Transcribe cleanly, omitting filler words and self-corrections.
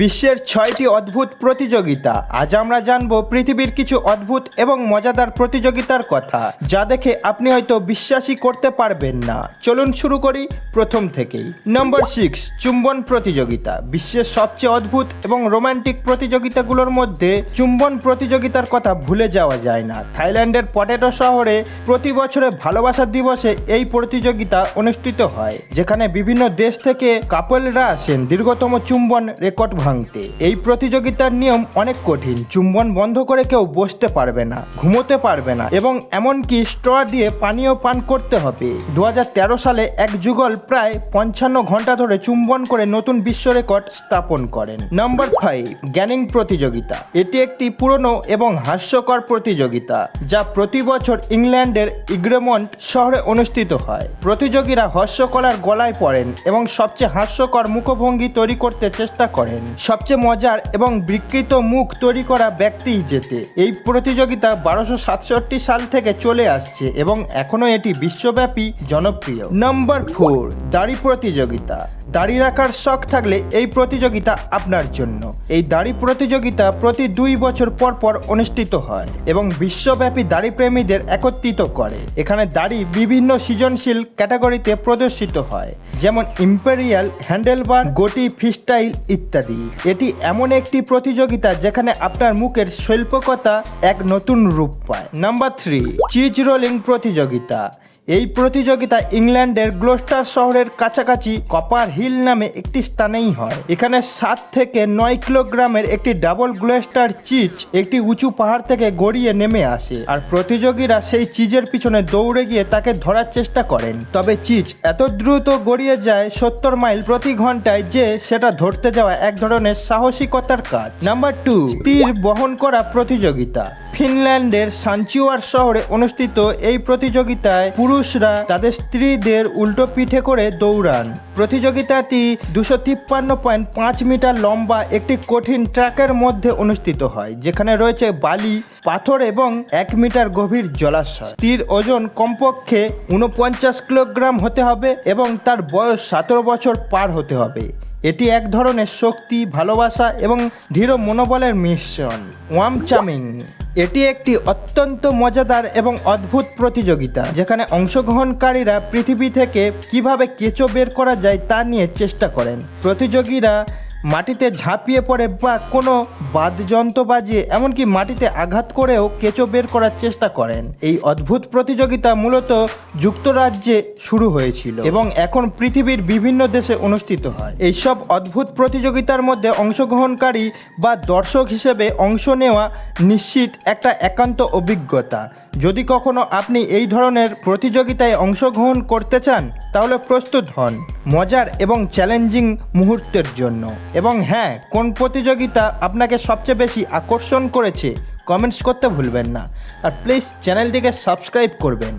বিশ্বের ৬টি অদ্ভুত প্রতিযোগিতা। আজ আমরা জানবো পৃথিবীর কিছু অদ্ভুত এবং মজাদার প্রতিযোগিতার কথা, যা দেখে আপনি হয়তো বিশ্বাসই করতে পারবেন না। চলুন শুরু করি প্রথম থেকেই। নম্বর 6, চুম্বন প্রতিযোগিতা। বিশ্বের সবচেয়ে অদ্ভুত এবং রোমান্টিক প্রতিযোগিতাগুলোর মধ্যে চুম্বন প্রতিযোগিতার কথা ভুলে যাওয়া যায় না। থাইল্যান্ডের পটেটো শহরে প্রতি বছরে ভালোবাসা দিবসে এই প্রতিযোগিতা অনুষ্ঠিত হয়, যেখানে বিভিন্ন দেশ থেকে কাপলরা আসেন দীর্ঘতম চুম্বন রেকর্ড ভাঙতে। এই প্রতিযোগিতার নিয়ম অনেক কঠিন। চুম্বন বন্ধ করে কেউ বসতে পারবে না, ঘুমোতে পারবে না এবং এমনকি স্ট্র দিয়ে পানীয় পান করতে হবে। 2013 সালে এক যুগল প্রায় 55 ঘন্টা ধরে চুম্বন করে নতুন বিশ্ব রেকর্ড স্থাপন করেন। নম্বর 5, গ্যানিং প্রতিযোগিতা। এটি একটি পুরনো এবং হাস্যকর প্রতিযোগিতা, যা প্রতি বছর ইংল্যান্ডের ইগ্রেমন্ট শহরে অনুষ্ঠিত হয়। প্রতিযোগীরা হাস্যকলার গলায় পড়েন এবং সবচেয়ে হাস্যকর মুখভঙ্গি তৈরি করতে চেষ্টা করেন। সবচেয়ে মজার এবং বিকৃত মুখ তৈরি করা ব্যক্তিই জেতে। এই প্রতিযোগিতা 1267 সাল থেকে চলে আসছে এবং এখনও এটি বিশ্বব্যাপী জনপ্রিয়। নম্বর 4, দাড়ি প্রতিযোগিতা। দাড়ি রাখার শখ থাকলে এই প্রতিযোগিতা আপনার জন্য। এই দাড়ি প্রতিযোগিতা প্রতি 2 বছর পর পর অনুষ্ঠিত হয় এবং বিশ্বব্যাপী দাড়ি প্রেমীদের একত্রিত করে। এখানে দাড়ি বিভিন্ন সৃজনশীল ক্যাটাগরিতে প্রদর্শিত হয়, যেমন ইম্পেরিয়াল, হ্যান্ডেলবার, গোটি, ফ্রিস্টাইল ইত্যাদি। এটি এমন একটি প্রতিযোগিতা যেখানে আপনার মুখের শিল্পকতা এক নতুন রূপ পায়। নাম্বার 3, চিজ রোলিং প্রতিযোগিতা। এই প্রতিযোগিতা ইংল্যান্ডের গ্লোস্টার শহরের কাছাকাছি কপার হিল নামে একটি স্থানেই হয়। এখানে 7 থেকে 9 কিলোগ্রামের একটি ডাবল গ্লোস্টার চিজ একটি উঁচু পাহাড় থেকে গড়িয়ে নেমে আসে, আর প্রতিযোগীরা সেই চিজের পিছনে দৌড়ে গিয়ে তাকে ধরার চেষ্টা করেন। তবে চিজ এত দ্রুত গড়িয়ে যায় 70 মাইল প্রতি ঘন্টায় যে সেটা ধরতে যাওয়া এক ধরনের সাহসিকতার কাজ। নাম্বার 2, তীর বহন করা প্রতিযোগিতা। ফিনল্যান্ডের সানচিওয়ার শহরে অনুষ্ঠিত এই প্রতিযোগিতায় পুরুষরা তাদের স্ত্রীদের উল্টো পিঠে করে দৌড়ান। প্রতিযোগিতাটি 253.5 মিটার লম্বা একটি কঠিন ট্র্যাকের মধ্যে অনুষ্ঠিত হয়, যেখানে রয়েছে বালি, পাথর এবং 1 মিটার গভীর জলাশয়। স্ত্রীর ওজন কমপক্ষে 49 কিলোগ্রাম হতে হবে এবং তার বয়স 17 বছর পার হতে হবে। এটি এক ধরনের শক্তি, ভালোবাসা এবং দৃঢ় মনোবলের মিশ্রণ। ওয়াম চামিং। এটি একটি অত্যন্ত মজাদার এবং অদ্ভুত প্রতিযোগিতা, যেখানে অংশগ্রহণকারীরা পৃথিবী থেকে কিভাবে কেঁচো বের করা যায় তা নিয়ে চেষ্টা করেন। প্রতিযোগীরা মাটিতে ঝাঁপিয়ে পড়ে বা কোনো বাদ্যযন্ত্র বাজিয়ে এমনকি মাটিতে আঘাত করেও কেঁচো বের করার চেষ্টা করেন। এই অদ্ভুত প্রতিযোগিতা মূলত যুক্তরাজ্যে শুরু হয়েছিল এবং এখন পৃথিবীর বিভিন্ন দেশে অনুষ্ঠিত হয়। এইসব অদ্ভুত প্রতিযোগিতার মধ্যে অংশগ্রহণকারী বা দর্শক হিসেবে অংশ নেওয়া নিশ্চিত একটা একান্ত অভিজ্ঞতা। যদি কখনো আপনি এই ধরনের প্রতিযোগিতায় অংশগ্রহণ করতে চান, তাহলে প্রস্তুত হন মজার এবং চ্যালেঞ্জিং মুহূর্তের জন্য। এবং হ্যাঁ, কোন প্রতিযোগিতা আপনাকে সবচেয়ে বেশি আকর্ষণ করেছে কমেন্টস করতে ভুলবেন না। আর প্লিজ চ্যানেলটিকে সাবস্ক্রাইব করবেন।